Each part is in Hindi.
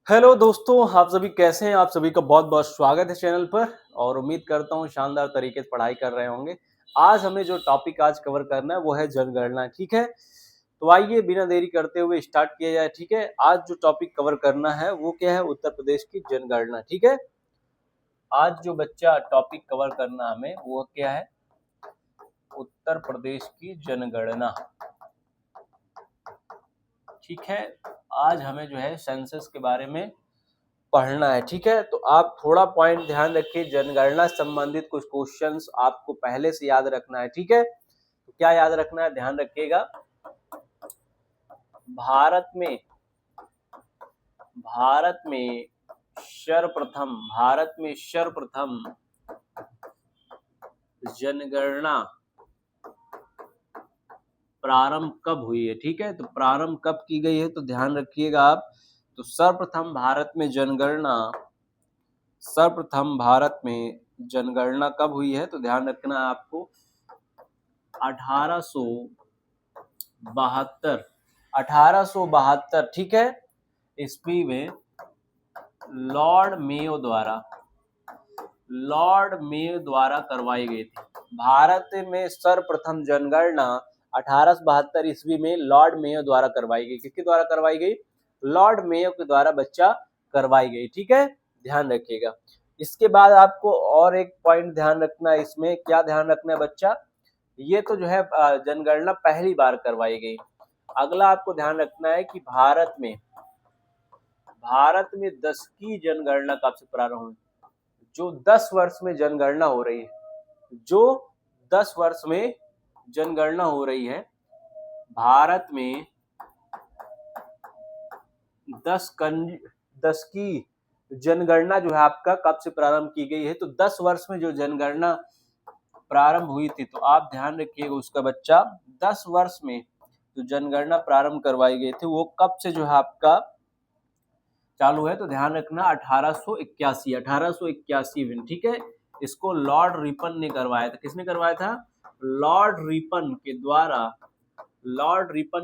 हेलो दोस्तों, आप सभी कैसे हैं? आप सभी का बहुत-बहुत स्वागत है चैनल पर और उम्मीद करता हूँ शानदार तरीके से पढ़ाई कर रहे होंगे। आज हमें जो टॉपिक आज कवर करना है वो है जनगणना, ठीक है? तो आइए बिना देरी करते हुए स्टार्ट किया जाए, ठीक है? आज जो टॉपिक कवर करना है वो क्या है? उत्तर प्रदेश की जनगणना, ठीक है? आज जो बच्चा टॉपिक कवर करना हमें वो क्या है? उत्तर प्रदेश की जनगणना, ठीक है? आज हमें जो है सेंसस के बारे में पढ़ना है, ठीक है? तो आप थोड़ा पॉइंट ध्यान रखिए, जनगणना से संबंधित कुछ क्वेश्चंस आपको पहले से याद रखना है, ठीक है? तो क्या याद रखना है, ध्यान रखिएगा। भारत में भारत में सर्वप्रथम जनगणना प्रारंभ कब हुई है, ठीक है? तो प्रारंभ कब की गई है, तो ध्यान रखिएगा आप। तो सर्वप्रथम भारत में जनगणना कब हुई है, तो ध्यान रखना है आपको। 1872, ठीक है, ईस्वी में लॉर्ड मेयो द्वारा करवाई गई थी। भारत में सर्वप्रथम जनगणना 1872 ईस्वी में लॉर्ड मेयो द्वारा करवाई गई। किसके द्वारा करवाई गई? लॉर्ड मेयो के द्वारा बच्चा करवाई गई, ठीक है, ध्यान रखिएगा। इसके बाद आपको और एक पॉइंट ध्यान रखना है, इसमें क्या ध्यान रखना है बच्चा? ये तो जो है जनगणना पहली बार करवाई गई। अगला आपको ध्यान रखना है कि भारत में 10वीं जनगणना कब से प्रारंभ हुई? जो 10 वर्ष में जनगणना हो रही है, जो 10 वर्ष में जनगणना हो रही है, भारत में 10 की जनगणना जो है आपका कब से प्रारंभ की गई है? तो 10 वर्ष में जो जनगणना प्रारंभ हुई थी, तो आप ध्यान रखिएगा उसका बच्चा। 10 वर्ष में जो जनगणना प्रारंभ करवाई गई थी वो कब से जो है आपका चालू है, तो ध्यान रखना 1881 में, ठीक है। इसको लॉर्ड रिपन ने करवाया था। किसने करवाया था? लॉर्ड रिपन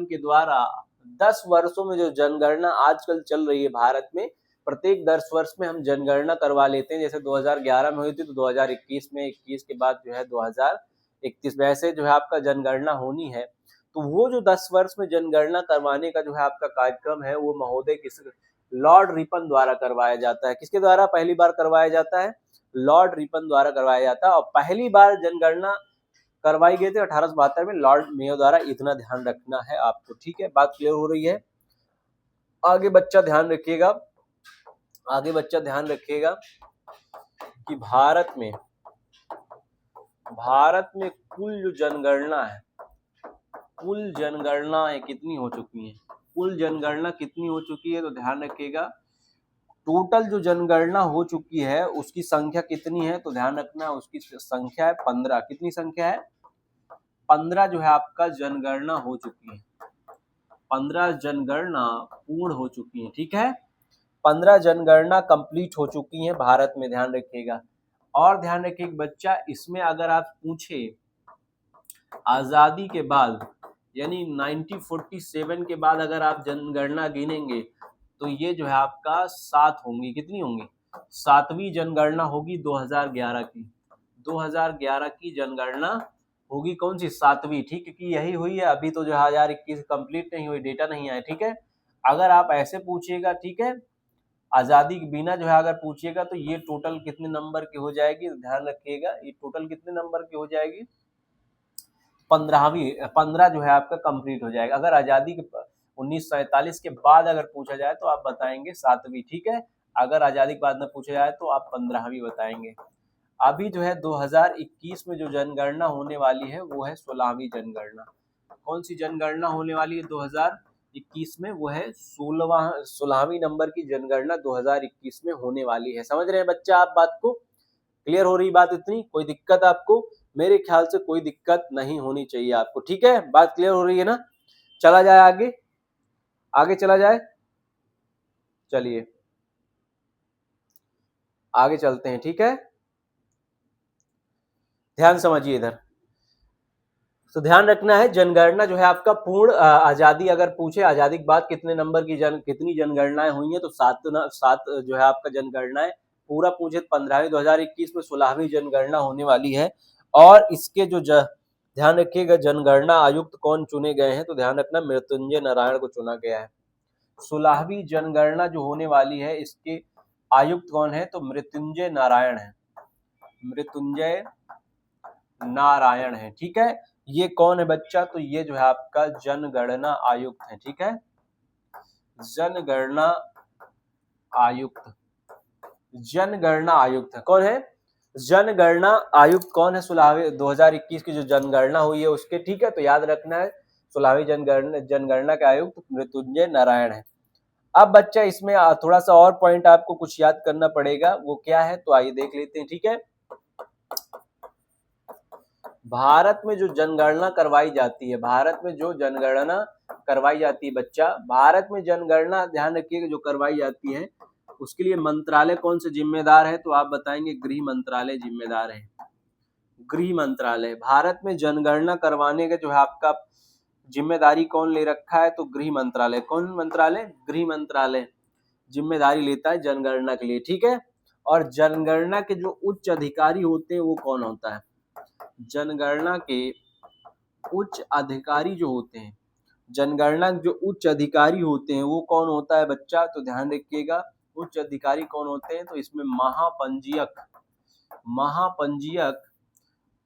के द्वारा 10 वर्षों में जो जनगणना आजकल चल रही है भारत में, प्रत्येक 10 वर्ष में हम जनगणना करवा लेते हैं। जैसे 2011 में हुई थी तो 2021 में, 21 के बाद जो है 2031 में, ऐसे जो है आपका जनगणना होनी है। तो वो जो 10 वर्ष में जनगणना करवाने का जो है आपका कार्यक्रम है, वो महोदय किस लॉर्ड रिपन द्वारा करवाया जाता है। किसके द्वारा पहली बार करवाया जाता है? लॉर्ड रिपन द्वारा करवाया जाता है। और पहली बार जनगणना करवाई गई थी 1872 में लॉर्ड मेयो द्वारा। इतना ध्यान रखना है आपको, ठीक है? बात क्लियर हो रही है? आगे बच्चा ध्यान रखिएगा कि भारत में कुल जनगणनाएं कितनी हो चुकी हैं? कुल जनगणना कितनी हो चुकी है, तो ध्यान रखिएगा। टोटल जो जनगणना हो चुकी है उसकी संख्या कितनी है, तो ध्यान रखना उसकी संख्या है 15। कितनी संख्या है? 15 जो है आपका जनगणना हो चुकी है। 15 जनगणना पूर्ण हो चुकी है, ठीक है। 15 जनगणना कंप्लीट हो चुकी है भारत में, ध्यान रखिएगा। और ध्यान रखिए बच्चा, इसमें अगर आप पूछे आजादी के बाद यानी 1947 के बाद अगर आप जनगणना गिनेंगे तो ये जो है आपका 7 होंगी। कितनी होंगी? 7वीं जनगणना होगी 2011 की। 2011 की जनगणना होगी, कौन सी? 7वीं, ठीक है, कि यही हुई है। अभी तो जो 2021 कंप्लीट नहीं हुई, डेटा नहीं आया, ठीक है। अगर आप ऐसे पूछिएगा, ठीक है, आजादी के बिना जो है अगर पूछिएगा तो ये टोटल कितने नंबर की हो जाएगी, ध्यान रखिएगा। ये टोटल कितने नंबर की हो जाएगी? 15 जो है आपका कंप्लीट हो जाएगा। अगर आजादी के 1947 के बाद अगर पूछा जाए तो आप बताएंगे 7वीं, ठीक है। अगर आजादी के बाद में पूछा जाए तो आप 15वीं बताएंगे। अभी जो है 2021 में जो जनगणना होने वाली है वो है 16वीं जनगणना। कौन सी जनगणना होने वाली है 2021 में? वो है 16वीं नंबर की जनगणना 2021 में होने वाली है। समझ रहे हैं बच्चा आप बात को? क्लियर हो रही बात? इतनी कोई दिक्कत आपको? मेरे ख्याल से कोई दिक्कत नहीं होनी चाहिए आपको, ठीक है। बात क्लियर हो रही है ना? चला जाए आगे चला जाए, चलिए आगे चलते हैं, ठीक है। ध्यान समझिए इधर। तो ध्यान रखना है, जनगणना जो है आपका पूर्ण आजादी अगर पूछे, आजादी के बाद कितने नंबर की कितनी जनगणनाएं हुई है, तो सात जो है आपका जनगणनाएं। पूरा पूछे 15वीं 2021 में 16वीं जनगणना होने वाली है। और इसके जो ध्यान रखिएगा, जनगणना आयुक्त कौन चुने गए हैं, तो ध्यान रखना मृत्युंजय नारायण को चुना गया है। 16वीं जनगणना जो होने वाली है, इसके आयुक्त कौन है, तो मृत्युंजय नारायण है, मृत्युंजय नारायण है। ठीक है, ये कौन है बच्चा, तो ये जो है आपका जनगणना आयुक्त है। ठीक है, जनगणना आयुक्त, जनगणना आयुक्त है, कौन है, जनगणना आयुक्त कौन है, 16वीं 2021 की जो जनगणना हुई है उसके। ठीक है, तो याद रखना है 16वीं जनगणना के आयुक्त मृत्युंजय नारायण है। अब बच्चा इसमें थोड़ा सा और पॉइंट आपको कुछ याद करना पड़ेगा, वो क्या है, तो आइए देख लेते हैं। ठीक है, भारत में जो जनगणना करवाई जाती है, भारत में जो जनगणना करवाई जाती है बच्चा, भारत में जनगणना ध्यान रखिएगा जो करवाई जाती है, उसके लिए मंत्रालय कौन से जिम्मेदार है, तो आप बताएंगे गृह मंत्रालय जिम्मेदार है। गृह मंत्रालय, भारत में जनगणना करवाने का जो है आपका जिम्मेदारी कौन ले रखा है, तो गृह मंत्रालय। कौन मंत्रालय, गृह मंत्रालय जिम्मेदारी लेता है जनगणना के लिए। ठीक है, और जनगणना के जो उच्च अधिकारी होते हैं वो कौन होता है, जनगणना के उच्च अधिकारी जो होते हैं, जनगणना जो उच्च अधिकारी होते हैं वो कौन होता है बच्चा, तो ध्यान रखिएगा उच्च अधिकारी कौन होते हैं, तो इसमें महापंजीयक, महापंजीयक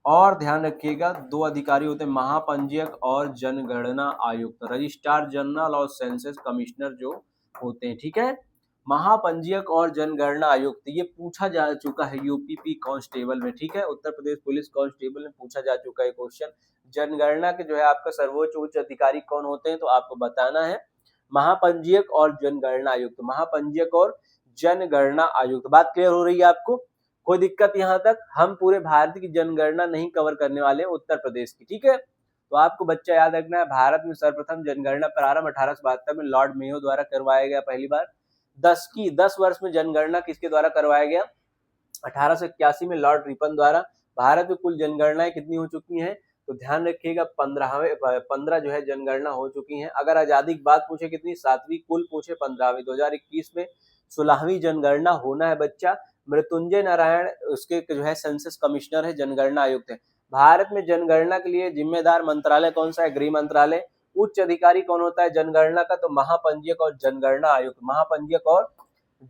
और ध्यान रखिएगा दो अधिकारी होते हैं, महापंजीयक और जनगणना आयुक्त, रजिस्ट्रार जनरल और सेंसस कमिश्नर जो होते हैं। ठीक है, महापंजीयक और जनगणना आयुक्त, ये पूछा जा चुका है यूपीपी कांस्टेबल में। ठीक है, उत्तर प्रदेश पुलिस कांस्टेबल में पूछा जा चुका है क्वेश्चन। जनगणना के जो है आपका सर्वोच्च उच्च अधिकारी कौन होते हैं, तो आपको बताना है महापंजीयक और जनगणना आयुक्त, महापंजीयक और जनगणना आयुक्त। बात क्लियर हो रही है आपको, कोई दिक्कत यहाँ तक? हम पूरे भारत की जनगणना नहीं कवर करने वाले हैं, उत्तर प्रदेश की। ठीक है, तो आपको बच्चा याद रखना है, भारत में सर्वप्रथम जनगणना प्रारंभ 1872 में लॉर्ड मेयो द्वारा करवाया गया पहली बार। 10 वर्ष में जनगणना किसके द्वारा करवाया गया, 1881 में लॉर्ड रिपन द्वारा। भारत में कुल जनगणनाएं कितनी हो चुकी हैं, तो ध्यान रखिएगा 15 जो है जनगणना हो चुकी हैं। अगर आजादी की बात पूछे कितनी, 7वीं, कुल पूछे 15वीं। 2021 में 16वीं जनगणना होना है बच्चा। मृत्युंजय नारायण उसके जो है सेंसस कमिश्नर है, जनगणना आयुक्त है। भारत में जनगणना के लिए जिम्मेदार मंत्रालय कौन सा है, गृह मंत्रालय। उच्च अधिकारी कौन होता है जनगणना का, तो महापंजीयक और जनगणना आयुक्त, महापंजीयक और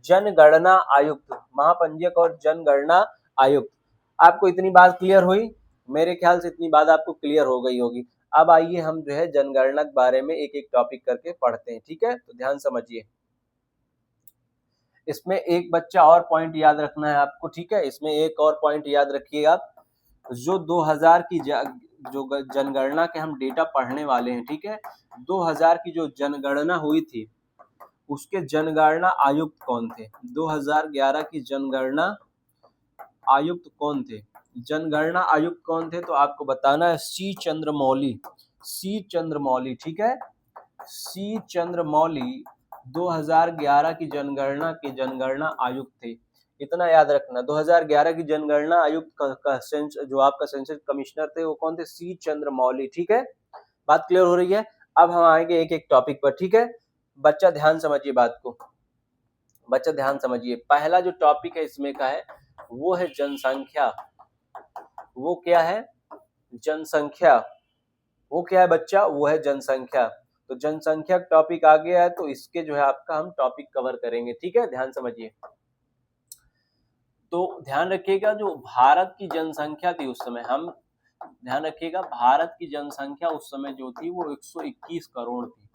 जनगणना आयुक्त, महापंजीयक और जनगणना आयुक्त। आपको इतनी बात क्लियर हुई, मेरे ख्याल से इतनी बात आपको क्लियर हो गई होगी। अब आइए हम जो है जनगणना के बारे में एक एक टॉपिक करके पढ़ते हैं। ठीक है, तो ध्यान समझिए, इसमें एक बच्चा और पॉइंट याद रखना है आपको। ठीक है, इसमें एक और पॉइंट याद रखिएगा आप, जो 2000 की जो जनगणना के हम डेटा पढ़ने वाले हैं। ठीक है, 2000 की जो जनगणना हुई थी उसके जनगणना आयुक्त कौन थे, 2011 की जनगणना आयुक्त कौन थे, जनगणना आयुक्त कौन थे, तो आपको बताना है सी चंद्रमौली, सी चंद्रमौली। ठीक है, सी चंद्रमौली 2011 की जनगणना के जनगणना आयुक्त थे। इतना याद रखना, 2011 की जनगणना आयुक्त का जो आपका सेंसस कमिश्नर थे वो कौन थे, सी चंद्रमौली। ठीक है, बात क्लियर हो रही है। अब हम आएंगे एक एक टॉपिक पर। ठीक है, बच्चा ध्यान समझिए बात को, बच्चा ध्यान समझिए। पहला जो टॉपिक है इसमें का है वो है जनसंख्या। वो क्या है, जनसंख्या। वो क्या है बच्चा, वो है जनसंख्या। तो जनसंख्या टॉपिक आ गया है, तो इसके जो है आपका हम टॉपिक कवर करेंगे। ठीक है, ध्यान समझिए। तो ध्यान रखिएगा जो भारत की जनसंख्या थी उस समय, हम ध्यान रखिएगा भारत की जनसंख्या उस समय जो थी वो 121 करोड़ थी,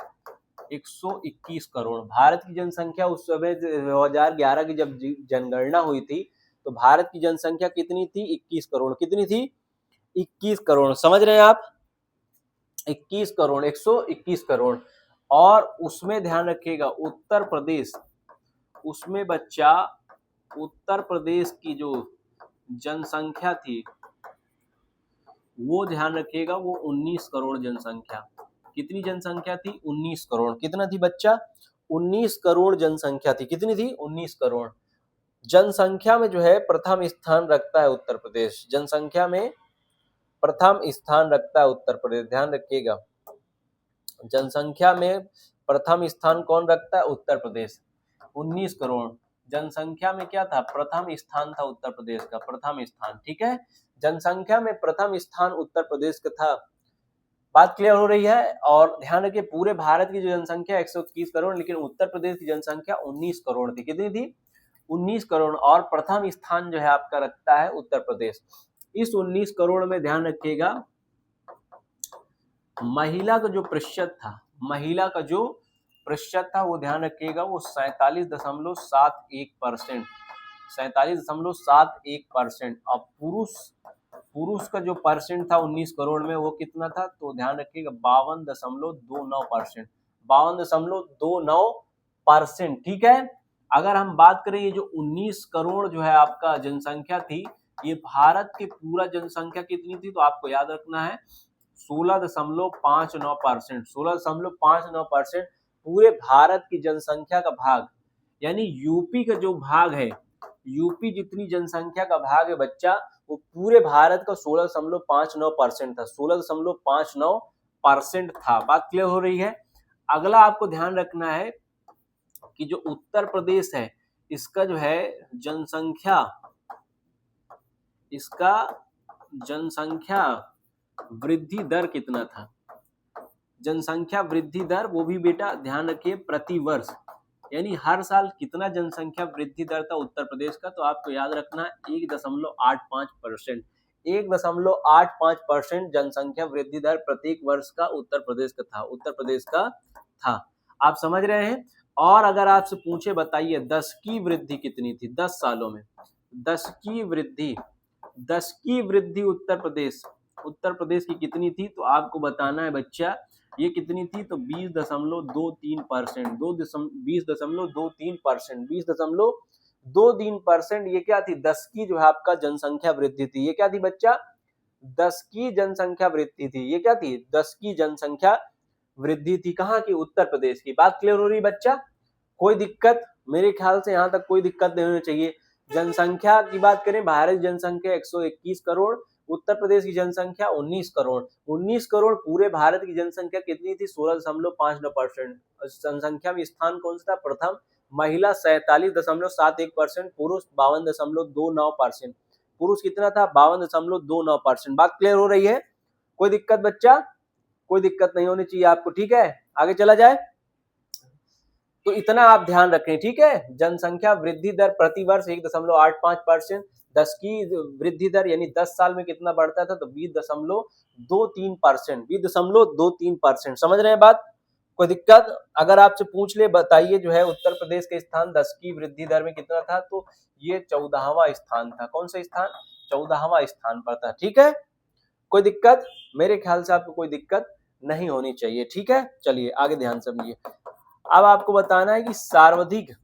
121 करोड़। भारत की जनसंख्या उस समय 2011 की जब जनगणना हुई थी तो भारत की जनसंख्या कितनी थी, 21 करोड़। कितनी थी, 21 करोड़। समझ रहे हैं आप, 21 करोड़, 121 करोड़। और उसमें ध्यान रखिएगा उत्तर प्रदेश, उसमें बच्चा उत्तर प्रदेश की जो जनसंख्या थी वो ध्यान रखिएगा वो 19 करोड़ जनसंख्या। कितनी जनसंख्या थी, 19 करोड़। कितना थी बच्चा, 19 करोड़ जनसंख्या थी। कितनी थी, 19 करोड़। जनसंख्या में जो है प्रथम स्थान रखता है उत्तर प्रदेश, जनसंख्या में प्रथम स्थान रखता है उत्तर प्रदेश, ध्यान रखिएगा। जनसंख्या में प्रथम स्थान कौन रखता है? उत्तर प्रदेश। 19 करोड़ जनसंख्या में क्या था? प्रथम स्थान था उत्तर प्रदेश का, प्रथम स्थान। ठीक है, जनसंख्या में प्रथम स्थान उत्तर प्रदेश का था। बात क्लियर हो रही है? और ध्यान रखिए, पूरे भारत की जो जनसंख्या 121 करोड़, लेकिन उत्तर प्रदेश की जनसंख्या 19 करोड़ थी। कितनी थी? 19 करोड़। और प्रथम स्थान जो है आपका रखता है उत्तर प्रदेश। इस 19 करोड़ में ध्यान रखिएगा, महिला का जो प्रतिशत था, महिला का जो प्रतिशत था वो ध्यान रखिएगा, वो 47.71%, 47.71%। और पुरुष का जो परसेंट था 19 करोड़ में, वो कितना था? तो ध्यान रखिएगा 52.29%, 52.29%। ठीक है, अगर हम बात करें ये जो 19 करोड़ जो है आपका जनसंख्या थी, ये भारत की पूरा जनसंख्या कितनी थी? तो आपको याद रखना है 16.59%, 16.59% पूरे भारत की जनसंख्या का भाग, यानी यूपी का जो भाग है, यूपी जितनी जनसंख्या का भाग है बच्चा, वो पूरे भारत का 16.59% था, 16.59% था। बात क्लियर हो रही है? अगला आपको ध्यान रखना है कि जो उत्तर प्रदेश है, इसका जो है जनसंख्या, इसका जनसंख्या वृद्धि दर कितना था? जनसंख्या वृद्धि दर, वो भी बेटा ध्यान रखिए प्रति वर्ष, यानी हर साल कितना जनसंख्या वृद्धि दर था उत्तर प्रदेश का? तो आपको याद रखना है 1.85%, 1.85% जनसंख्या वृद्धि दर प्रत्येक वर्ष का उत्तर प्रदेश का था, उत्तर प्रदेश का था। आप समझ रहे हैं? और अगर आपसे पूछे बताइए 10 की वृद्धि कितनी थी 10 सालों में? 10 की वृद्धि उत्तर प्रदेश की कितनी थी? तो आपको बताना है बच्चा, ये कितनी थी? तो 20.23%, 20.23%। ये क्या थी? 10 की जो है आपका जनसंख्या वृद्धि थी। ये क्या थी बच्चा? 10 की जनसंख्या वृद्धि थी। ये क्या थी? 10 की जनसंख्या वृद्धि थी। कहाँ की? उत्तर प्रदेश की। बात क्लियर हो रही बच्चा? कोई दिक्कत? मेरे ख्याल से यहाँ तक कोई दिक्कत नहीं होनी चाहिए। जनसंख्या की बात करें, भारत की जनसंख्या 121 करोड़, उत्तर प्रदेश की जनसंख्या 19 करोड़। 19 करोड़ पूरे भारत की जनसंख्या कितनी थी? 16.59%। जनसंख्या में स्थान कौन सा था? प्रथम। महिला 47.71%, पुरुष 52.29%। पुरुष कितना था? 52.29%। बात क्लियर हो रही है? कोई दिक्कत बच्चा? कोई दिक्कत नहीं होनी चाहिए आपको। ठीक है, आगे चला जाए। तो इतना आप ध्यान रखें। ठीक है, जनसंख्या वृद्धि दर प्रति वर्ष 1.85%, 10 की वृद्धि दर यानी 10 साल में कितना बढ़ता था? तो 20.23%, 20.23%। समझ रहे हैं बात? कोई दिक्कत? अगर आपसे पूछ ले बताइए जो है उत्तर प्रदेश के स्थान 10 की वृद्धि दर में कितना था? तो ये 14वां स्थान था। कौन सा स्थान? 14वां स्थान पर था। ठीक है, कोई दिक्कत? मेरे ख्याल से आपको कोई दिक्कत नहीं होनी चाहिए। ठीक है, चलिए आगे ध्यान समझिए। अब आपको बताना है कि सर्वाधिक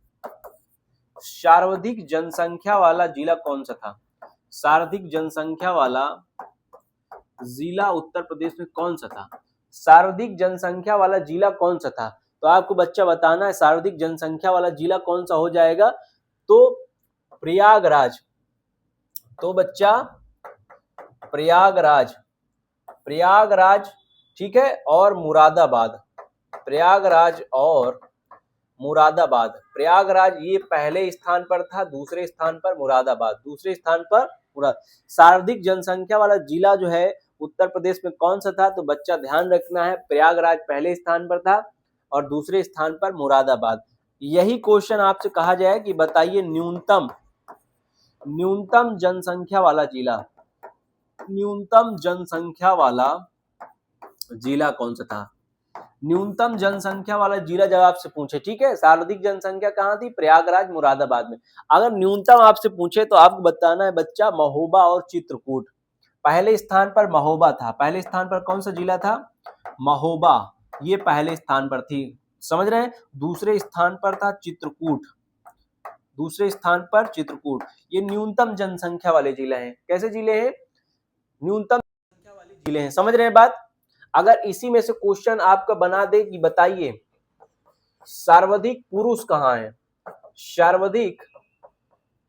जनसंख्या वाला जिला कौन सा था? सर्वाधिक जनसंख्या वाला जिला उत्तर प्रदेश में कौन सा था? सर्वाधिक जनसंख्या वाला जिला कौन सा था? तो आपको बच्चा बताना है सर्वाधिक जनसंख्या वाला जिला कौन सा हो जाएगा? तो प्रयागराज। तो बच्चा प्रयागराज, ठीक है, और मुरादाबाद। प्रयागराज और मुरादाबाद। प्रयागराज ये पहले स्थान पर था, दूसरे स्थान पर मुरादाबाद, सर्वाधिक जनसंख्या वाला जिला जो है उत्तर प्रदेश में कौन सा था? तो बच्चा ध्यान रखना है, प्रयागराज पहले स्थान पर था और दूसरे स्थान पर मुरादाबाद। यही क्वेश्चन आपसे कहा जाए कि बताइए न्यूनतम जनसंख्या वाला जिला, न्यूनतम जनसंख्या वाला जिला कौन सा था? न्यूनतम जनसंख्या वाला जिला जब आपसे पूछे, ठीक है, सर्वाधिक जनसंख्या कहाँ थी? प्रयागराज, मुरादाबाद में। अगर न्यूनतम आपसे पूछे तो आपको बताना है बच्चा महोबा और चित्रकूट। पहले स्थान पर महोबा था। पहले स्थान पर कौन सा जिला था? महोबा, ये पहले स्थान पर थी। समझ रहे हैं? दूसरे स्थान पर था चित्रकूट, दूसरे स्थान पर चित्रकूट। ये न्यूनतम जनसंख्या वाले जिले हैं। कैसे जिले हैं? न्यूनतम जनसंख्या वाले जिले हैं। समझ रहे हैं बात? अगर इसी में से क्वेश्चन आपका बना दे कि बताइए सर्वाधिक पुरुष कहाँ है, सर्वाधिक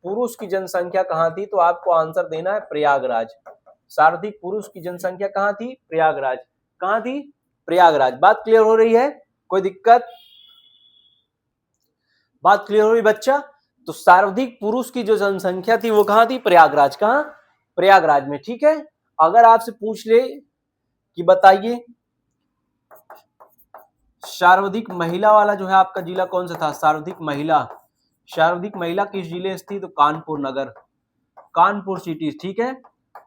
पुरुष की जनसंख्या कहाँ थी, तो आपको आंसर देना है प्रयागराज। सर्वाधिक पुरुष की जनसंख्या कहाँ थी? प्रयागराज। कहाँ थी? प्रयागराज। बात क्लियर हो रही है? कोई दिक्कत? बात क्लियर हो रही बच्चा? तो सर्वाधिक पुरुष की जो जनसंख्या थी वो कहाँ थी? प्रयागराज। कहाँ? प्रयागराज में। ठीक है। अगर आपसे पूछ ले कि बताइए सर्वाधिक महिला वाला जो है आपका जिला कौन सा था? सर्वाधिक महिला किस जिले से थी? तो कानपुर नगर, कानपुर सिटी। ठीक है।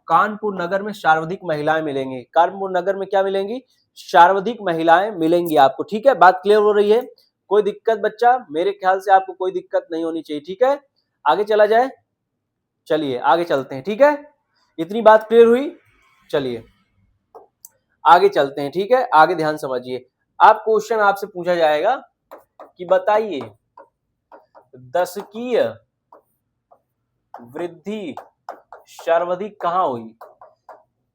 कानपुर नगर में सर्वाधिक महिलाएं मिलेंगी। कानपुर नगर में क्या मिलेंगी? सर्वाधिक महिलाएं मिलेंगी आपको। ठीक है। बात क्लियर हो रही है? कोई दिक्कत बच्चा? मेरे ख्याल से आपको कोई दिक्कत नहीं होनी चाहिए। ठीक है। आगे चला जाए। चलिए आगे चलते हैं। ठीक है। इतनी बात क्लियर हुई? चलिए आगे चलते हैं। ठीक है। आगे ध्यान समझिए। आप क्वेश्चन आपसे पूछा जाएगा कि बताइए दशकीय वृद्धि सर्वाधिक कहां हुई?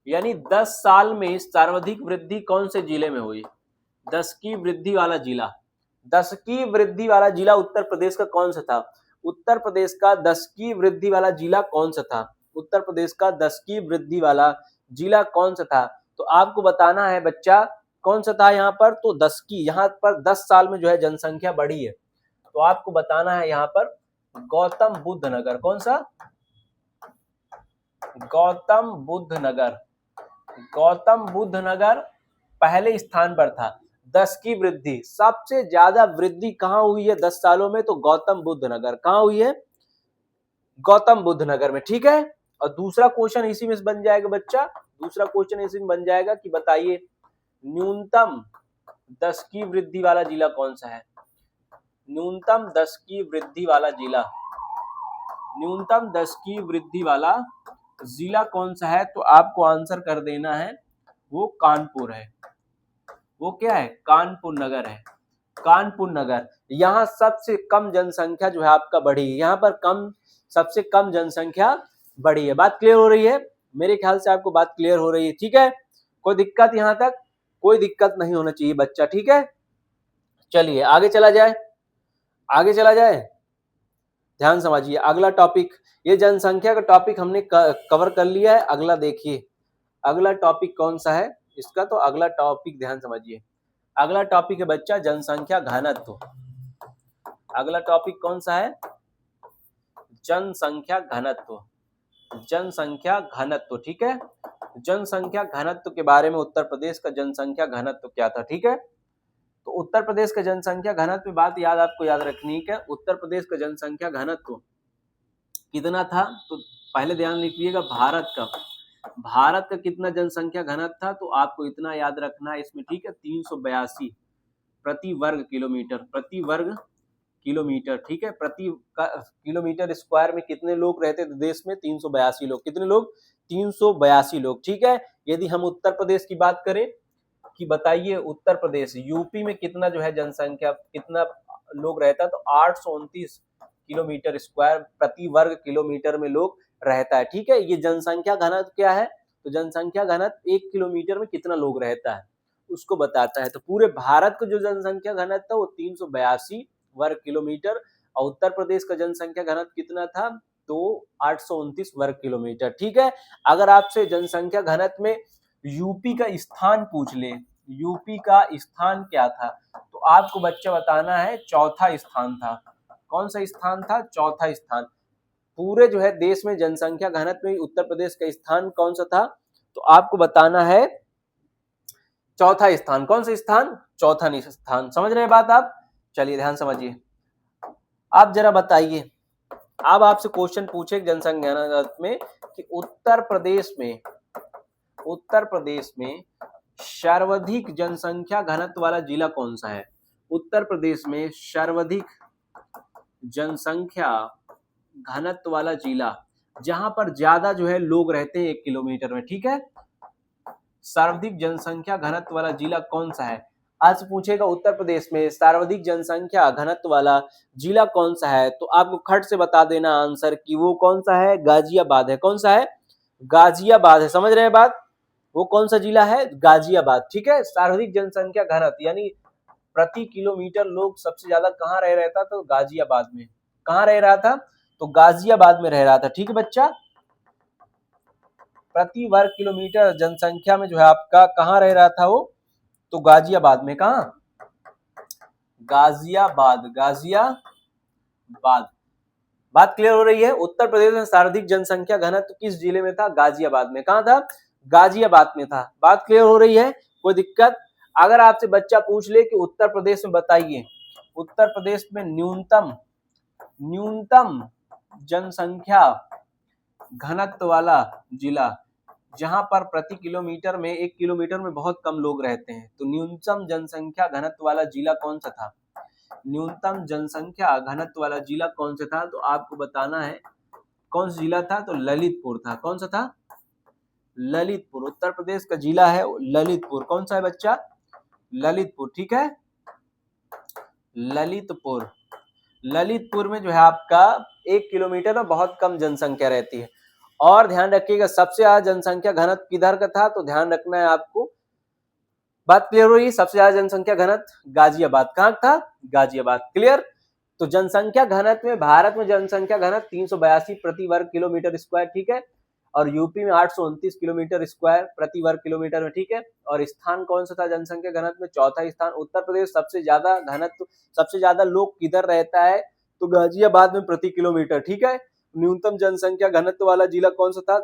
यानी 10 साल में सर्वाधिक वृद्धि कौन से जिले में हुई? 10 की वृद्धि वाला जिला, 10 की वृद्धि वाला जिला उत्तर प्रदेश का कौन सा था? उत्तर प्रदेश का 10 की वृद्धि वाला जिला कौन सा था? उत्तर प्रदेश का 10 की वृद्धि वाला जिला कौन सा था? तो आपको बताना है बच्चा कौन सा था यहाँ पर। तो 10 की, यहाँ पर 10 साल में जो है जनसंख्या बढ़ी है, तो आपको बताना है यहाँ पर गौतम बुद्ध नगर। कौन सा? गौतम बुद्ध नगर। गौतम बुद्ध नगर पहले स्थान पर था। 10 की वृद्धि, सबसे ज्यादा वृद्धि कहां हुई है 10 सालों में? तो गौतम बुद्ध नगर। कहां हुई है? गौतम बुद्ध नगर में। ठीक है। और दूसरा क्वेश्चन इसी में बन जाएगा बच्चा, दूसरा क्वेश्चन इसी में बन जाएगा कि बताइए न्यूनतम 10 की वृद्धि वाला जिला कौन सा है? न्यूनतम 10 की वृद्धि वाला जिला, न्यूनतम 10 की वृद्धि वाला जिला कौन सा है? तो आपको आंसर कर देना है वो कानपुर है। वो क्या है? कानपुर नगर है। कानपुर नगर। यहाँ सबसे कम जनसंख्या जो है आपका बढ़ी है, यहाँ पर सबसे कम जनसंख्या बढ़ी है। बात क्लियर हो रही है? मेरे ख्याल से आपको बात क्लियर हो रही है। ठीक है। कोई दिक्कत यहाँ तक? कोई दिक्कत नहीं होना चाहिए बच्चा। ठीक है। चलिए आगे चला जाए। आगे चला जाए। ध्यान समझिए अगला टॉपिक, ये जनसंख्या का टॉपिक हमने कवर कर लिया है। अगला देखिए, अगला टॉपिक कौन सा है इसका? तो अगला टॉपिक ध्यान समझिए, अगला टॉपिक है बच्चा जनसंख्या घनत्व। अगला टॉपिक कौन सा है? जनसंख्या घनत्व। जनसंख्या घनत्व। ठीक है। जनसंख्या घनत्व के बारे में उत्तर प्रदेश का जनसंख्या घनत्व क्या था? ठीक है। तो उत्तर प्रदेश का जनसंख्या घनत्व बात याद आपको याद रखनी है। उत्तर प्रदेश का जनसंख्या घनत्व कितना था? तो पहले ध्यान रखिएगा भारत का कितना जनसंख्या घनत्व था? तो आपको इतना याद रखना है इसमें। ठीक है। 382 प्रति वर्ग किलोमीटर, प्रति वर्ग किलोमीटर। ठीक है। प्रति किलोमीटर स्क्वायर में कितने लोग रहते थे देश में? 382 लोग। कितने लोग? 382 लोग। ठीक है। यदि हम उत्तर प्रदेश की बात करें कि बताइए उत्तर प्रदेश यूपी में कितना जो है जनसंख्या, कितना लोग रहता है? तो 829 किलोमीटर स्क्वायर प्रति वर्ग किलोमीटर में लोग रहता है। ठीक है। ये जनसंख्या घनत्व क्या है? तो जनसंख्या घनत्व 1 किलोमीटर में कितना लोग रहता है उसको बताता है। तो पूरे भारत का जो जनसंख्या घनत्व था वो 382 वर्ग किलोमीटर, और उत्तर प्रदेश का जनसंख्या घनत्व कितना था? तो 829 वर्ग किलोमीटर। ठीक है। अगर आपसे जनसंख्या घनत्व में यूपी का स्थान पूछ ले, यूपी का स्थान क्या था? तो आपको बच्चा बताना है चौथा स्थान था। कौन सा स्थान था? चौथा स्थान। पूरे जो है देश में जनसंख्या घनत्व में उत्तर प्रदेश का स्थान कौन सा था? तो आपको बताना है चौथा स्थान। कौन सा स्थान? चौथा स्थान। समझ रहे हैं बात आप? चलिए ध्यान समझिए। आप जरा बताइए, अब आपसे क्वेश्चन पूछे जनसंख्या घनत्व में कि उत्तर प्रदेश में सर्वाधिक जनसंख्या घनत्व वाला जिला कौन सा है? उत्तर प्रदेश में सर्वाधिक जनसंख्या घनत्व वाला जिला, जहां पर ज्यादा जो है लोग रहते हैं 1 किलोमीटर में। ठीक है। सर्वाधिक जनसंख्या घनत्व वाला जिला कौन सा है? आज पूछेगा उत्तर प्रदेश में सर्वाधिक जनसंख्या घनत्व वाला जिला कौन सा है? तो आपको खट से बता देना आंसर कि वो कौन सा है? गाजियाबाद है। कौन सा है? गाजियाबाद है। समझ रहे हैं बात? वो कौन सा जिला है? गाजियाबाद। ठीक है। सर्वाधिक जनसंख्या घनत्व यानी प्रति किलोमीटर लोग सबसे ज्यादा कहाँ रह रहा था? तो गाजियाबाद में। कहाँ रह रहा था? तो गाजियाबाद में रह रहा था। ठीक है बच्चा। प्रति वर्ग किलोमीटर जनसंख्या में जो है आपका कहाँ रह रहा था वो, तो गाजियाबाद में। कहाँ? गाजियाबाद, गाजियाबाद। बात क्लियर हो रही है? उत्तर प्रदेश में सर्वाधिक जनसंख्या घनत्व किस जिले में था? गाजियाबाद में। कहाँ था? गाजियाबाद में था। बात क्लियर हो रही है? कोई दिक्कत? अगर आपसे बच्चा पूछ ले कि उत्तर प्रदेश में बताइए, उत्तर प्रदेश में न्यूनतम जनसंख्या घनत्व वाला जिला, जहां पर प्रति किलोमीटर में 1 किलोमीटर में बहुत कम लोग रहते हैं, तो न्यूनतम जनसंख्या घनत्व वाला जिला कौन सा था? न्यूनतम जनसंख्या घनत्व वाला जिला कौन सा था? तो आपको बताना है कौन सा जिला था, तो ललितपुर था। कौन सा था? ललितपुर। उत्तर प्रदेश का जिला है ललितपुर। कौन सा है बच्चा? ललितपुर। ठीक है, ललितपुर। ललितपुर में जो है आपका 1 किलोमीटर में बहुत कम जनसंख्या रहती है। और ध्यान रखिएगा सबसे ज्यादा जनसंख्या घनत्व किधर का था, तो ध्यान रखना है आपको। बात क्लियर हुई? सबसे ज्यादा जनसंख्या घनत्व गाजियाबाद। कहाँ था? गाजियाबाद। क्लियर? तो जनसंख्या घनत्व में भारत में जनसंख्या घनत्व 382 प्रति वर्ग किलोमीटर स्क्वायर। ठीक है, और यूपी में 829 किलोमीटर स्क्वायर प्रति वर्ग किलोमीटर में। ठीक है, और स्थान कौन सा था जनसंख्या घनत्व में? चौथा स्थान। उत्तर प्रदेश सबसे ज्यादा घनत्व, सबसे ज्यादा लोग किधर रहता है, तो गाजियाबाद में प्रति किलोमीटर। ठीक है, न्यूनतम जनसंख्या घनत्व वाला जिला कौन सा था?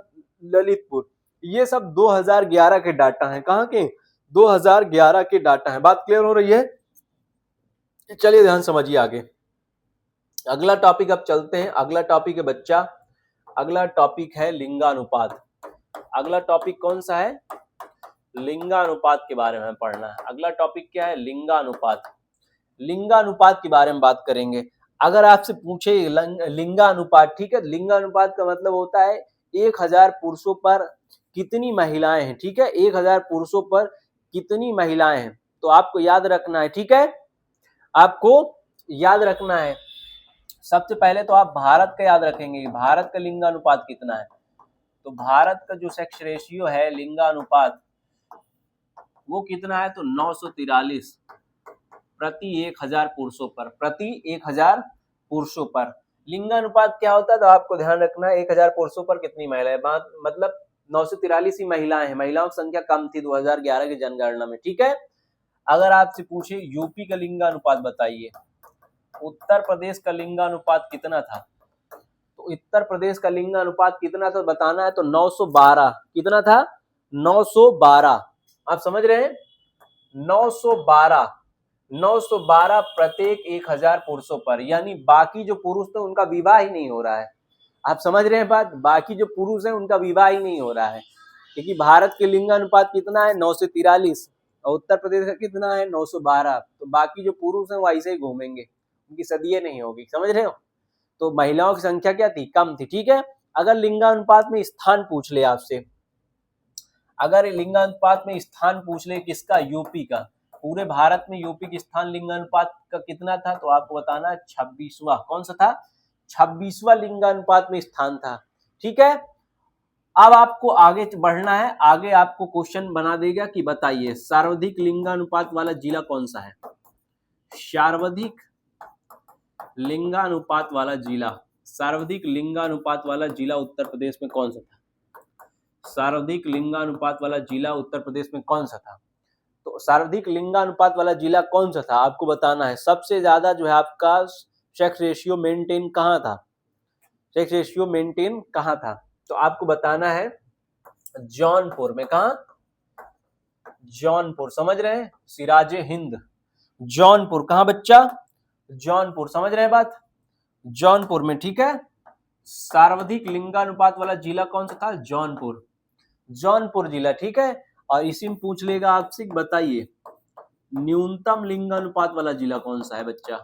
ललितपुर। ये सब 2011 के डाटा है। कहाँ के? 2011 के डाटा है। बात क्लियर हो रही है? चलिए ध्यान समझिए आगे। अगला टॉपिक अब चलते हैं। अगला टॉपिक है बच्चा, अगला टॉपिक है लिंगानुपात। अगला टॉपिक कौन सा है? लिंगानुपात के बारे में पढ़ना है। अगला टॉपिक क्या है? लिंगानुपात। लिंगानुपात के बारे में बात करेंगे। अगर आपसे पूछे लिंगानुपात, ठीक है, लिंगानुपात का मतलब होता है 1000 पुरुषों पर कितनी महिलाएं हैं। ठीक है, 1000 पुरुषों पर कितनी महिलाएं हैं, तो आपको याद रखना है। ठीक है, आपको याद रखना है। सबसे पहले तो आप भारत का याद रखेंगे कि भारत का लिंगानुपात कितना है। तो भारत का जो सेक्स रेशियो है लिंगानुपात वो कितना है, तो 943 प्रति 1000 पुरुषों पर, प्रति 1000 पुरुषों पर। लिंगानुपात क्या होता है, तो आपको ध्यान रखना है 1000 पुरुषों पर कितनी महिलाएं, मतलब 943 ही महिलाएं हैं। महिलाओं की संख्या कम थी 2011 की जनगणना में। ठीक है, अगर आपसे पूछे यूपी का लिंगानुपात बताइए, उत्तर प्रदेश का लिंगानुपात कितना था, तो उत्तर प्रदेश का लिंगानुपात कितना था बताना है, तो 912। कितना था? 912। आप समझ रहे हैं? 912 प्रत्येक 1000 पुरुषों पर, यानी बाकी जो पुरुष थे उनका विवाह ही नहीं हो रहा है। आप समझ रहे हैं बात? बाकी जो पुरुष हैं उनका विवाह ही नहीं हो रहा है, क्योंकि भारत के लिंगानुपात कितना है? 943, और उत्तर प्रदेश का कितना है? 912। तो बाकी जो पुरुष हैं वो ऐसे ही घूमेंगे, उनकी सदिये नहीं होगी। समझ रहे हो? तो महिलाओं की संख्या क्या थी? कम थी। ठीक है, अगर लिंगानुपात में स्थान पूछ ले आपसे, अगर लिंगानुपात में स्थान पूछ ले किसका? यूपी का। पूरे भारत में यूपी के स्थान लिंगानुपात का कितना था, तो आपको बताना है 26वां। कौन सा था? 26वां लिंगानुपात में स्थान था। ठीक है, अब आपको आगे बढ़ना है। आगे आपको क्वेश्चन बना देगा कि बताइए सर्वाधिक लिंगानुपात वाला जिला कौन सा है। सर्वाधिक लिंगानुपात वाला जिला, सर्वाधिक लिंगानुपात वाला जिला उत्तर प्रदेश में कौन सा था? सर्वाधिक लिंगानुपात वाला जिला उत्तर प्रदेश में कौन सा था? तो सर्वाधिक लिंगानुपात वाला जिला कौन सा था आपको बताना है। सबसे ज्यादा जो है आपका सेक्स रेशियो मेंटेन कहाँ था? सेक्स रेशियो मेंटेन कहाँ था? तो आपको बताना है जौनपुर में। कहाँ? जौनपुर। समझ रहे हैं? सिराजे हिंद जौनपुर। कहाँ बच्चा? जौनपुर। समझ रहे हैं बात? जौनपुर में। ठीक है, सर्वाधिक लिंगानुपात वाला जिला कौन सा था? जौनपुर। जौनपुर जिला। ठीक है, और इसी में पूछ लेगा आपसे बताइए न्यूनतम लिंगानुपात वाला जिला कौन सा है बच्चा?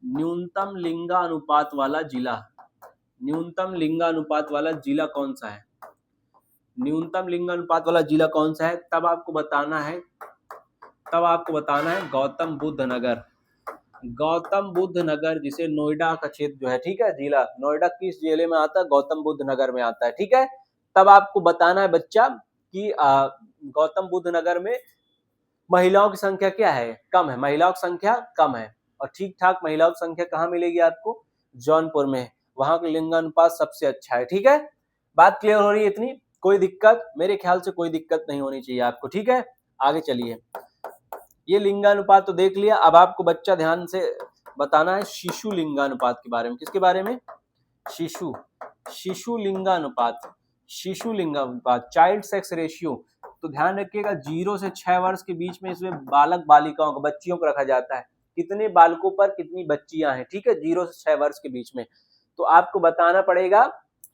न्यूनतम लिंगानुपात वाला जिला, न्यूनतम लिंगानुपात वाला जिला कौन सा है? न्यूनतम लिंगानुपात वाला जिला कौन सा है? तब आपको बताना है गौतम बुद्ध नगर। गौतम बुद्ध नगर, जिसे नोएडा का क्षेत्र जो है, ठीक है, जिला नोएडा किस जिले में आता है? गौतम बुद्ध नगर में आता है। ठीक है, तब आपको बताना है बच्चा कि गौतम बुद्ध नगर में महिलाओं की संख्या क्या है? कम है। महिलाओं की संख्या कम है, और ठीक ठाक महिलाओं की संख्या कहाँ मिलेगी आपको? जौनपुर में। वहां का लिंगानुपात सबसे अच्छा है। ठीक है, बात क्लियर हो रही है इतनी? कोई दिक्कत? मेरे ख्याल से कोई दिक्कत नहीं होनी चाहिए आपको, ठीक है। आगे चलिए, ये लिंगानुपात तो देख लिया। अब आपको बच्चा ध्यान से बताना है शिशु लिंगानुपात के बारे में। किसके बारे में? शिशु शिशु लिंगानुपात। शिशु लिंगानुपात, चाइल्ड सेक्स रेशियो। तो ध्यान रखिएगा 0 से 6 वर्ष के बीच में इसमें बालक बालिकाओं को, बच्चियों को रखा जाता है। कितने बालकों पर कितनी बच्चियां हैं, ठीक है, 0 से 6 वर्ष के बीच में। तो आपको बताना पड़ेगा,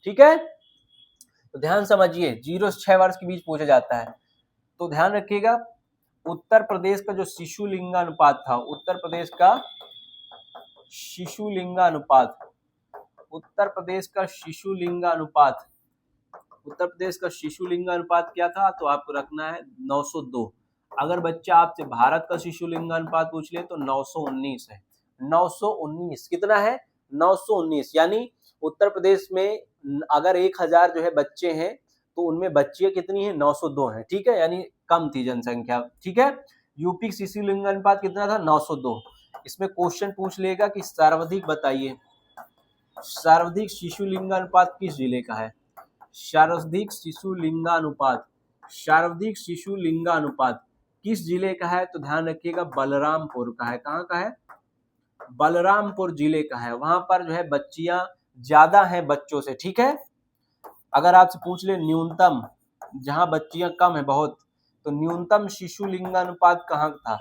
ठीक है। तो ध्यान समझिए, 0 से 6 वर्ष के बीच पूछा जाता है। तो ध्यान रखिएगा, उत्तर प्रदेश का जो शिशु लिंगानुपात था, उत्तर प्रदेश का शिशु लिंगानुपात, उत्तर प्रदेश का शिशु लिंगानुपात, उत्तर प्रदेश का शिशु लिंगानुपात क्या था? तो आपको रखना है 902। अगर बच्चा आपसे भारत का शिशु लिंगानुपात पूछ ले तो 919 है। 919 कितना है? 919। यानी उत्तर प्रदेश में अगर 1000 जो है बच्चे हैं तो उनमें बच्चियां कितनी है? 902 है, ठीक है, यानी कम थी जनसंख्या, ठीक है। यूपी का शिशु लिंगानुपात कितना था? 902। इसमें क्वेश्चन पूछ लेगा कि सर्वाधिक बताइए, सर्वाधिक शिशु लिंगानुपात किस जिले का है? सर्वाधिक शिशु लिंगानुपात, सर्वाधिक शिशु लिंगानुपात किस जिले का है? तो ध्यान रखिएगा बलरामपुर का है। कहाँ का है? बलरामपुर जिले का है। वहां पर जो है बच्चियां ज्यादा हैं बच्चों से, ठीक है। अगर आपसे पूछ ले न्यूनतम, जहां बच्चियां कम है बहुत, तो न्यूनतम शिशु लिंगानुपात कहाँ था?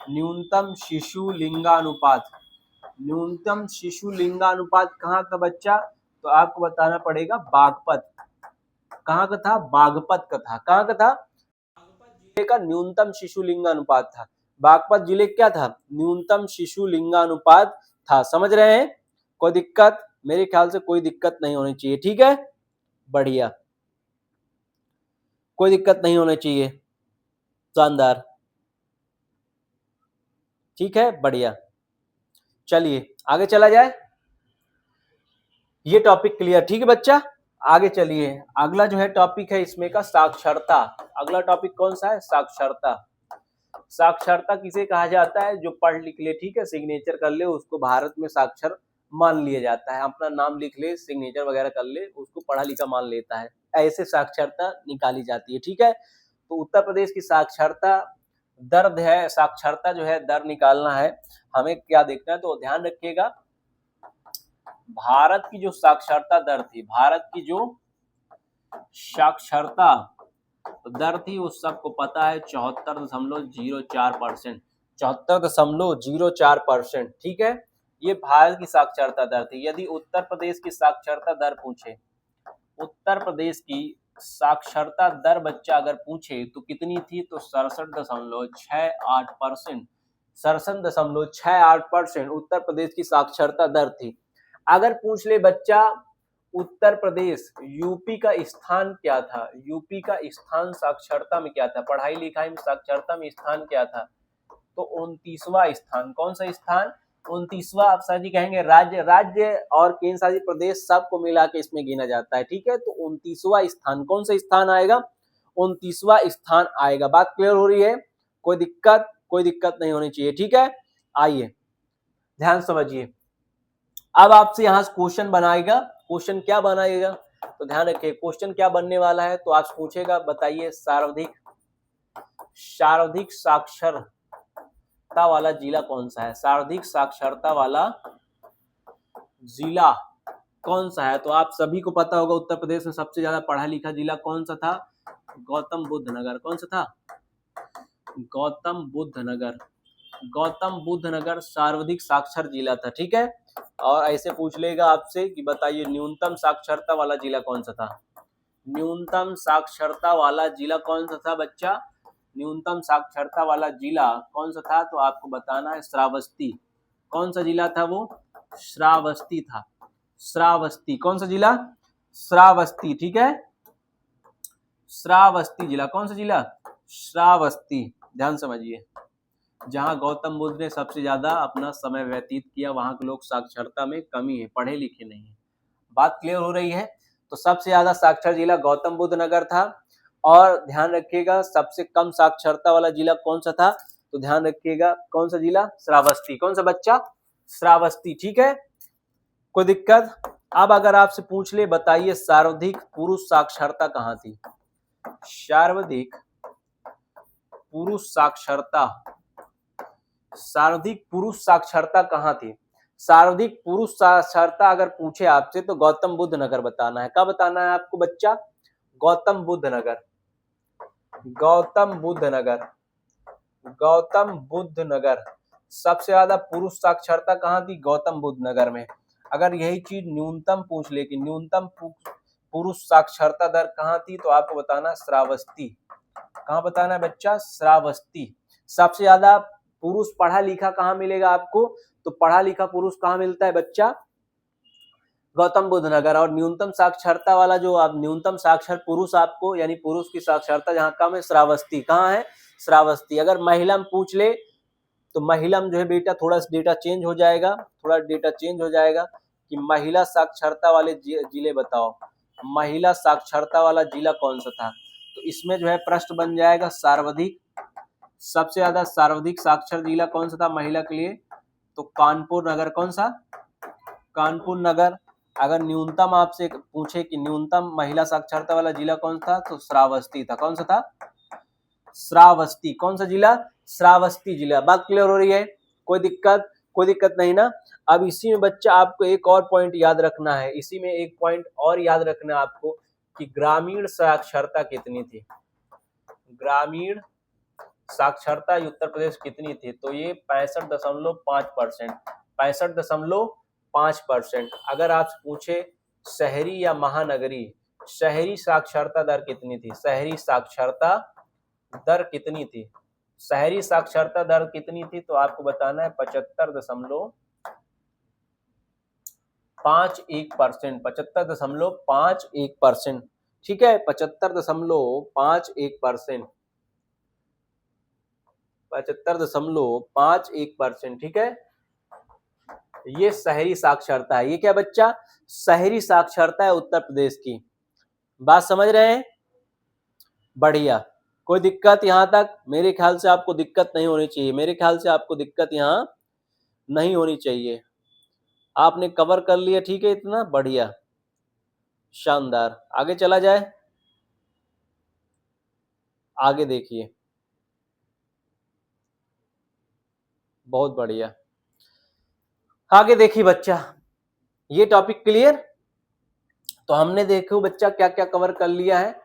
न्यूनतम शिशु लिंगानुपात, न्यूनतम शिशु लिंगानुपात कहाँ का बच्चा? तो आपको बताना पड़ेगा बागपत। कहाँ का था? बागपत का था। कहाँ का था? बागपत जिले का न्यूनतम शिशु लिंगानुपात था। बागपत जिले क्या था? न्यूनतम शिशु लिंगानुपात था। समझ रहे हैं? कोई दिक्कत? मेरे ख्याल से कोई दिक्कत नहीं होनी चाहिए, ठीक है, बढ़िया, कोई दिक्कत नहीं होनी चाहिए, शानदार, ठीक है, बढ़िया। चलिए आगे चला जाए, ये टॉपिक क्लियर, ठीक है बच्चा। आगे चलिए, अगला जो है टॉपिक है इसमें का साक्षरता। अगला टॉपिक कौन सा है? साक्षरता। साक्षरता किसे कहा जाता है? जो पढ़ लिख ले, ठीक है, सिग्नेचर कर ले, उसको भारत में साक्षर मान लिया जाता है। अपना नाम लिख ले, सिग्नेचर वगैरह कर ले, उसको पढ़ा लिखा मान लेता है। ऐसे साक्षरता निकाली जाती है, ठीक है। तो उत्तर प्रदेश की साक्षरता दर है, साक्षरता जो है दर निकालना है हमें, क्या देखना है? तो ध्यान रखिएगा, भारत की जो साक्षरता दर थी, भारत की जो साक्षरता दर थी, उस सबको पता है 74.04%, 74.04%, ठीक है। ये भारत की साक्षरता दर थी। यदि उत्तर प्रदेश की साक्षरता दर पूछे, उत्तर प्रदेश की साक्षरता दर बच्चा अगर पूछे तो कितनी थी? तो 67.68%, 67.68% उत्तर प्रदेश की साक्षरता दर थी। अगर पूछ ले बच्चा उत्तर प्रदेश, यूपी का स्थान क्या था? यूपी का स्थान साक्षरता में क्या था? पढ़ाई लिखाई में साक्षरता में स्थान क्या था? तो 29वां स्थान। कौन सा स्थान? 29वां। आप सर जी कहेंगे राज्य, राज्य और केंद्र शासित प्रदेश सबको मिला के इसमें गिना जाता है, ठीक है। तो 29वां स्थान, कौन सा स्थान आएगा? 29वां स्थान आएगा। बात क्लियर हो रही है? कोई दिक्कत? कोई दिक्कत नहीं होनी चाहिए, ठीक है। आइए ध्यान समझिए, अब आपसे यहाँ क्वेश्चन बनाएगा। क्वेश्चन क्या बनाएगा? तो ध्यान रखिए, क्वेश्चन क्या बनने वाला है। तो आपसे पूछेगा बताइए सर्वाधिक साक्षरता वाला जिला कौन सा है? सर्वाधिक साक्षरता वाला जिला कौन सा है? तो आप सभी को पता होगा उत्तर प्रदेश में सबसे ज्यादा पढ़ा लिखा जिला कौन सा था? गौतम बुद्ध नगर। कौन सा था? गौतम बुद्ध नगर। गौतम बुद्ध नगर सर्वाधिक साक्षर जिला था, ठीक है। और ऐसे पूछ लेगा आपसे कि बताइए न्यूनतम साक्षरता वाला जिला कौन सा था? न्यूनतम साक्षरता वाला जिला कौन सा था बच्चा? न्यूनतम साक्षरता वाला जिला कौन सा था? तो आपको बताना है श्रावस्ती। कौन सा जिला था वो? श्रावस्ती था। श्रावस्ती। कौन सा जिला? श्रावस्ती, ठीक है, श्रावस्ती जिला। कौन सा जिला? श्रावस्ती। ध्यान समझिए, जहां गौतम बुद्ध ने सबसे ज्यादा अपना समय व्यतीत किया, वहां के लोग साक्षरता में कमी है, पढ़े लिखे नहीं है। बात क्लियर हो रही है? तो सबसे ज्यादा साक्षर जिला गौतम बुद्ध नगर था। और ध्यान रखिएगा सबसे कम साक्षरता वाला जिला कौन सा था? तो ध्यान रखिएगा कौन सा जिला? श्रावस्ती। कौन सा बच्चा? श्रावस्ती, ठीक है। कोई दिक्कत? अब अगर आपसे पूछ ले बताइए सर्वाधिक पुरुष साक्षरता कहाँ थी, सर्वाधिक पुरुष साक्षरता, सर्वाधिक पुरुष साक्षरता कहाँ थी, सर्वाधिक पुरुष साक्षरता अगर पूछे आपसे तो गौतम बुद्ध नगर बताना है। क्या बताना है आपको बच्चा, गौतम बुद्ध नगर, गौतम बुद्ध नगर, गौतम बुद्ध नगर। सबसे ज्यादा पुरुष साक्षरता कहाँ थी, गौतम बुद्ध नगर में। अगर यही चीज न्यूनतम पूछ ले कि न्यूनतम पुरुष साक्षरता दर कहाँ थी तो आपको बताना श्रावस्ती। कहाँ बताना है बच्चा, श्रावस्ती। सबसे ज्यादा पुरुष पढ़ा लिखा कहाँ मिलेगा आपको, तो पढ़ा लिखा पुरुष कहाँ मिलता है बच्चा, गौतम बुद्ध नगर। और न्यूनतम साक्षरता वाला जो आप न्यूनतम साक्षर पुरुष आपको यानी पुरुष की साक्षरता जहाँ कम है श्रावस्ती। कहाँ है, श्रावस्ती। अगर महिला में पूछ ले तो महिला में जो है बेटा थोड़ा डेटा चेंज हो जाएगा, थोड़ा डेटा चेंज हो जाएगा कि महिला साक्षरता वाले जिले बताओ, महिला साक्षरता वाला जिला कौन सा था। तो इसमें जो है प्रश्न बन जाएगा सर्वाधिक, सबसे ज्यादा सर्वाधिक साक्षर जिला कौन सा था महिला के लिए, तो कानपुर नगर। कौन सा, कानपुर नगर। अगर न्यूनतम आपसे पूछे कि न्यूनतम महिला साक्षरता वाला जिला कौन था तो श्रावस्ती था। कौन सा था, श्रावस्ती। कौन सा जिला, श्रावस्ती जिला। बात क्लियर हो रही है, कोई दिक्कत, कोई दिक्कत नहीं ना। अब इसी में बच्चा आपको एक और पॉइंट याद रखना है, इसी में एक पॉइंट और याद रखना है आपको कि ग्रामीण साक्षरता कितनी थी, ग्रामीण साक्षरता उत्तर प्रदेश कितनी थी, तो ये 65.5%, 65.5%। अगर आप पूछे शहरी या महानगरी, शहरी साक्षरता दर कितनी थी, शहरी साक्षरता दर कितनी थी, शहरी साक्षरता दर कितनी थी, तो आपको बताना है 75.51%, 75.51%। ठीक है, 75.51%, 75.51%। ठीक है, ये शहरी साक्षरता है। ये क्या बच्चा, शहरी साक्षरता है उत्तर प्रदेश की। बात समझ रहे हैं, बढ़िया। कोई दिक्कत यहाँ तक, मेरे ख्याल से आपको दिक्कत नहीं होनी चाहिए, मेरे ख्याल से आपको दिक्कत यहाँ नहीं होनी चाहिए। आपने कवर कर लिया, ठीक है, इतना बढ़िया, शानदार। आगे चला जाए, आगे देखिए, बहुत बढ़िया। आगे देखिए बच्चा, ये टॉपिक क्लियर। तो हमने देखो बच्चा क्या क्या कवर कर लिया है।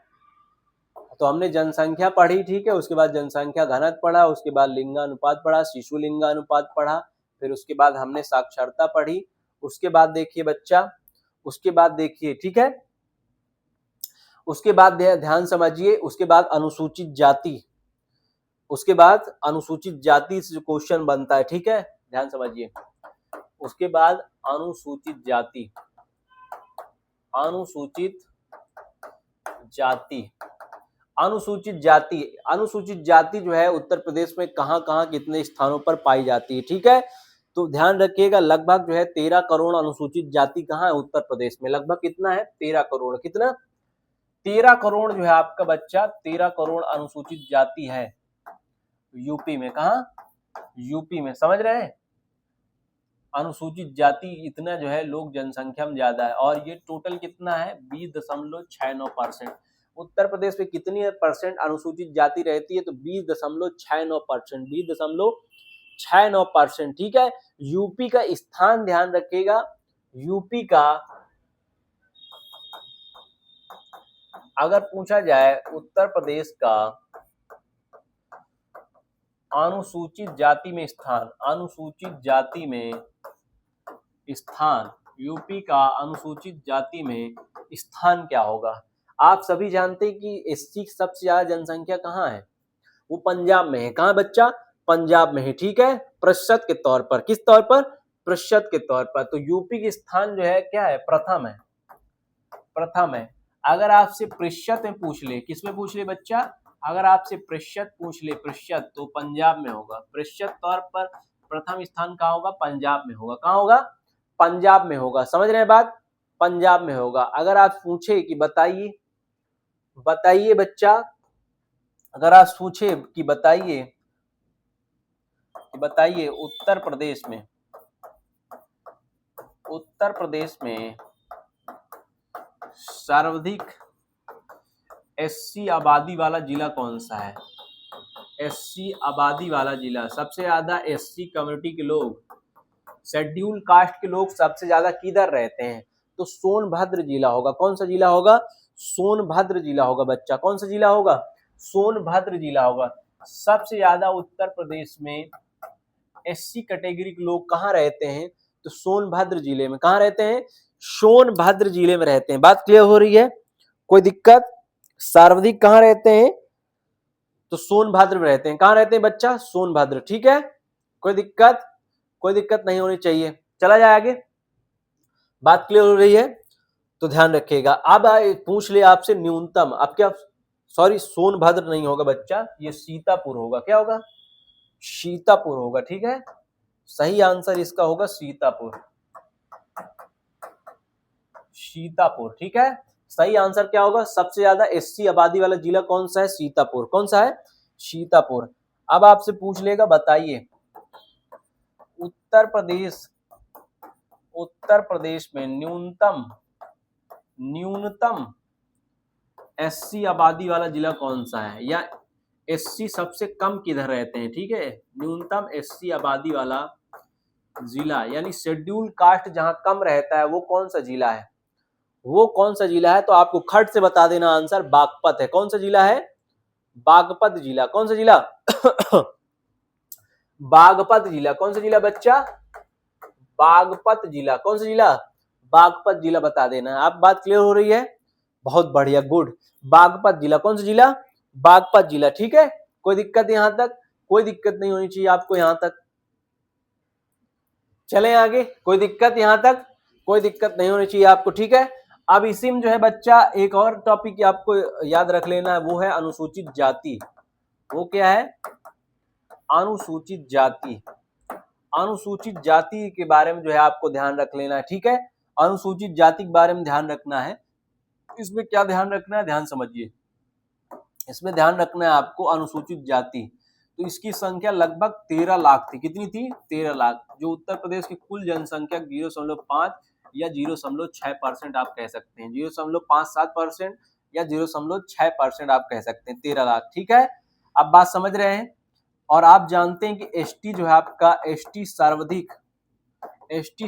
तो हमने जनसंख्या पढ़ी, ठीक है, उसके बाद जनसंख्या घनत्व पढ़ा, उसके बाद लिंगानुपात पढ़ा, शिशु लिंगानुपात पढ़ा, फिर उसके बाद हमने साक्षरता पढ़ी। उसके बाद देखिए बच्चा, उसके बाद देखिए, ठीक है, उसके बाद ध्यान समझिए, उसके बाद अनुसूचित जाति, उसके बाद अनुसूचित जाति से जो क्वेश्चन बनता है, ठीक है, ध्यान समझिए। उसके बाद अनुसूचित जाति, अनुसूचित जाति, अनुसूचित जाति, अनुसूचित जाति जो है उत्तर प्रदेश में कहाँ कहाँ कितने स्थानों पर पाई जाती है, ठीक है। तो ध्यान रखिएगा, लगभग जो है 13 करोड़ अनुसूचित जाति कहाँ है उत्तर प्रदेश में, लगभग कितना है, 13 करोड़। कितना, 13 करोड़ जो है आपका बच्चा, 13 करोड़ अनुसूचित जाति है यूपी में। कहाँ, यूपी में, समझ रहे हैं। अनुसूचित जाति इतना जो है लोग जनसंख्या में ज्यादा है, और ये टोटल कितना है, 20.69%। उत्तर प्रदेश में कितनी परसेंट अनुसूचित जाति रहती है, तो 20.69%, 20.69%। ठीक है, यूपी का स्थान ध्यान रखिएगा, यूपी का अगर पूछा जाए उत्तर प्रदेश का अनुसूचित जाति में स्थान, अनुसूचित जाति में स्थान, यूपी का अनुसूचित जाति में स्थान क्या होगा। आप सभी जानते हैं कि एससी की सबसे ज्यादा जनसंख्या कहाँ है, वो पंजाब में है। कहाँ बच्चा, पंजाब में है, ठीक है, प्रतिशत के तौर पर। किस तौर पर, प्रतिशत के तौर पर। तो यूपी की स्थान जो है क्या है, प्रथम है, प्रथम है। अगर आपसे प्रतिशत में पूछ ले, किसमें पूछ ले बच्चा, अगर आपसे प्रतिशत पूछ ले, प्रतिशत, तो पंजाब में होगा। प्रतिशत तौर पर प्रथम स्थान कहाँ होगा, पंजाब में होगा। कहाँ होगा, पंजाब में होगा। समझ रहे हैं बात, पंजाब में होगा। अगर आप पूछे कि बताइए, बताइए बच्चा, अगर आप पूछे कि बताइए, उत्तर प्रदेश में, उत्तर प्रदेश में सर्वाधिक एससी आबादी वाला जिला कौन सा है? एससी आबादी वाला जिला, सबसे ज्यादा एससी कम्युनिटी के लोग, शेड्यूल कास्ट के लोग सबसे ज्यादा किधर रहते हैं? तो सोनभद्र जिला होगा। कौन सा जिला होगा? सोनभद्र जिला होगा बच्चा। कौन सा जिला होगा? सोनभद्र जिला होगा। सबसे ज्यादा उत्तर प्रदेश में एससी कैटेगरी के लोग कहाँ रहते हैं? तो सोनभद्र जिले में। कहाँ रहते हैं? सोनभद्र जिले में रहते हैं। बात क्लियर हो रही है? कोई दिक्कत? सर्वाधिक कहाँ रहते हैं? तो सोनभद्र में रहते हैं। कहाँ रहते हैं बच्चा? सोनभद्र। ठीक है, कोई दिक्कत? कोई दिक्कत नहीं होनी चाहिए। चला जाए आगे। बात क्लियर हो रही है तो ध्यान रखिएगा। अब पूछ ले आपसे न्यूनतम, अब क्या, सॉरी सोनभद्र नहीं होगा बच्चा, ये सीतापुर होगा। क्या होगा? सीतापुर होगा। ठीक है, सही आंसर इसका होगा सीतापुर। सीतापुर। ठीक है, सही आंसर क्या होगा? सबसे ज्यादा एससी आबादी वाला जिला कौन सा है? सीतापुर। कौन सा है? सीतापुर। अब आपसे पूछ लेगा, बताइए उत्तर प्रदेश में न्यूनतम एससी आबादी वाला जिला कौन सा है, या एससी सबसे कम किधर रहते हैं? ठीक है, न्यूनतम एससी आबादी वाला जिला यानी शेड्यूल कास्ट जहां कम रहता है वो कौन सा जिला है? वो कौन सा जिला है? तो आपको खट से बता देना आंसर बागपत है। कौन सा जिला है? बागपत जिला। कौन सा जिला? बागपत जिला। कौन सा जिला बच्चा? बागपत जिला। कौन सा जिला? बागपत जिला बता देना। आप बात क्लियर हो रही है? बहुत बढ़िया, गुड। बागपत जिला। कौन सा जिला? बागपत जिला। ठीक है, कोई दिक्कत यहां तक? कोई दिक्कत नहीं होनी चाहिए आपको यहां तक। चलें आगे। कोई दिक्कत यहां तक? कोई दिक्कत नहीं होनी चाहिए आपको। ठीक है, अब इसी में जो है बच्चा एक और टॉपिक आपको याद रख लेना है, वो है अनुसूचित जाति। वो क्या है? अनुसूचित जाति। अनुसूचित जाति के बारे में जो है आपको ध्यान रख लेना है। ठीक है, अनुसूचित जाति के बारे में ध्यान रखना है। इसमें क्या ध्यान रखना है? ध्यान समझिए। इसमें ध्यान रखना है आपको अनुसूचित जाति। तो इसकी संख्या लगभग 13 लाख थी। कितनी थी? 13 लाख, जो उत्तर प्रदेश की कुल जनसंख्या 0.5 या 0.6% आप कह सकते हैं। 0.57% या 0.6% आप कह सकते हैं। 13 लाख। ठीक है, अब बात समझ रहे हैं? और आप जानते हैं कि एसटी जो है आपका, एसटी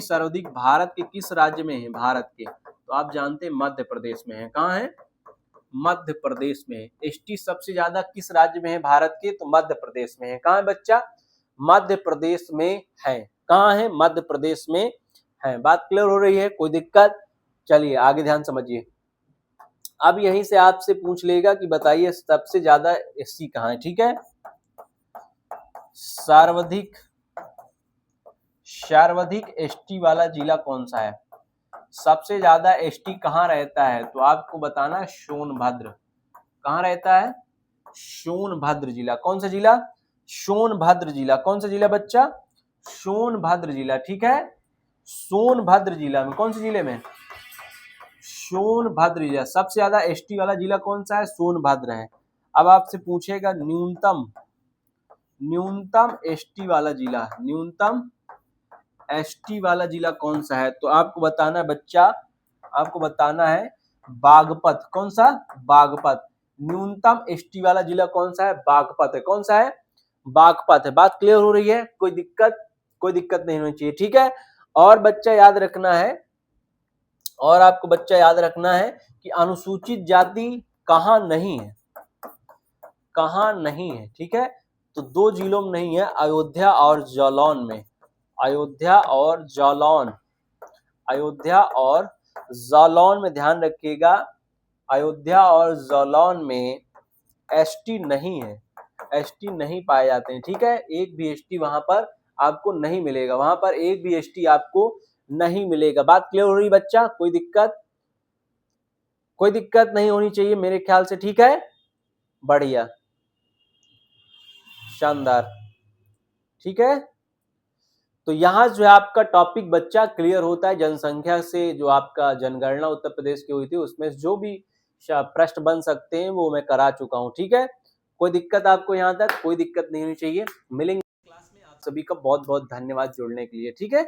सर्वाधिक भारत के किस राज्य में है? भारत के, तो आप जानते हैं मध्य प्रदेश में है। कहाँ है? मध्य प्रदेश में। एसटी सबसे ज्यादा किस राज्य में है भारत के? तो मध्य प्रदेश में है। कहाँ है बच्चा? मध्य प्रदेश में है। कहाँ है? मध्य प्रदेश में है। बात क्लियर हो रही है? कोई दिक्कत? चलिए आगे ध्यान समझिए। अब यहीं से आपसे पूछ लेगा कि बताइए सबसे ज्यादा एससी कहाँ है। ठीक है, सर्वाधिक एसटी वाला जिला कौन सा है? सबसे ज्यादा एसटी कहाँ रहता है? तो आपको बताना है सोनभद्र। कहाँ रहता है? सोनभद्र जिला। कौन सा जिला? सोनभद्र जिला। कौन सा जिला बच्चा? सोनभद्र जिला। ठीक है, सोनभद्र जिला में। कौन से जिले में? सोनभद्र जिला। सबसे ज्यादा एसटी वाला जिला कौन सा है? सोनभद्र है। अब आपसे पूछेगा न्यूनतम एसटी वाला जिला, न्यूनतम एसटी वाला जिला कौन सा है? तो आपको बताना है बच्चा, आपको बताना है बागपत। कौन सा? बागपत। न्यूनतम एसटी वाला जिला कौन सा है? बागपत है। कौन सा है? बागपत है। बात क्लियर हो रही है? कोई दिक्कत? कोई दिक्कत नहीं होनी चाहिए। ठीक है, और बच्चा याद रखना है, और आपको बच्चा याद रखना है कि अनुसूचित जाति कहाँ नहीं है? कहाँ नहीं है? ठीक है, तो 2 जिलों में नहीं है, अयोध्या और जालौन में। अयोध्या और जालौन, अयोध्या और जालौन में ध्यान रखिएगा। अयोध्या और जालौन में एसटी नहीं है, एसटी नहीं पाए जाते हैं। ठीक है, एक भी एसटी वहां पर आपको नहीं मिलेगा। वहां पर एक भी एसटी आपको नहीं मिलेगा। बात क्लियर हो रही बच्चा? कोई दिक्कत? कोई दिक्कत नहीं होनी चाहिए मेरे ख्याल से। ठीक है, बढ़िया, शानदार। ठीक है, तो यहाँ जो है आपका टॉपिक बच्चा क्लियर होता है। जनसंख्या से जो आपका जनगणना उत्तर प्रदेश की हुई थी उसमें जो भी प्रश्न बन सकते हैं वो मैं करा चुका हूँ। ठीक है, कोई दिक्कत आपको यहाँ तक? कोई दिक्कत नहीं होनी चाहिए। मिलेंगे क्लास में। आप सभी का बहुत बहुत धन्यवाद जुड़ने के लिए। ठीक है।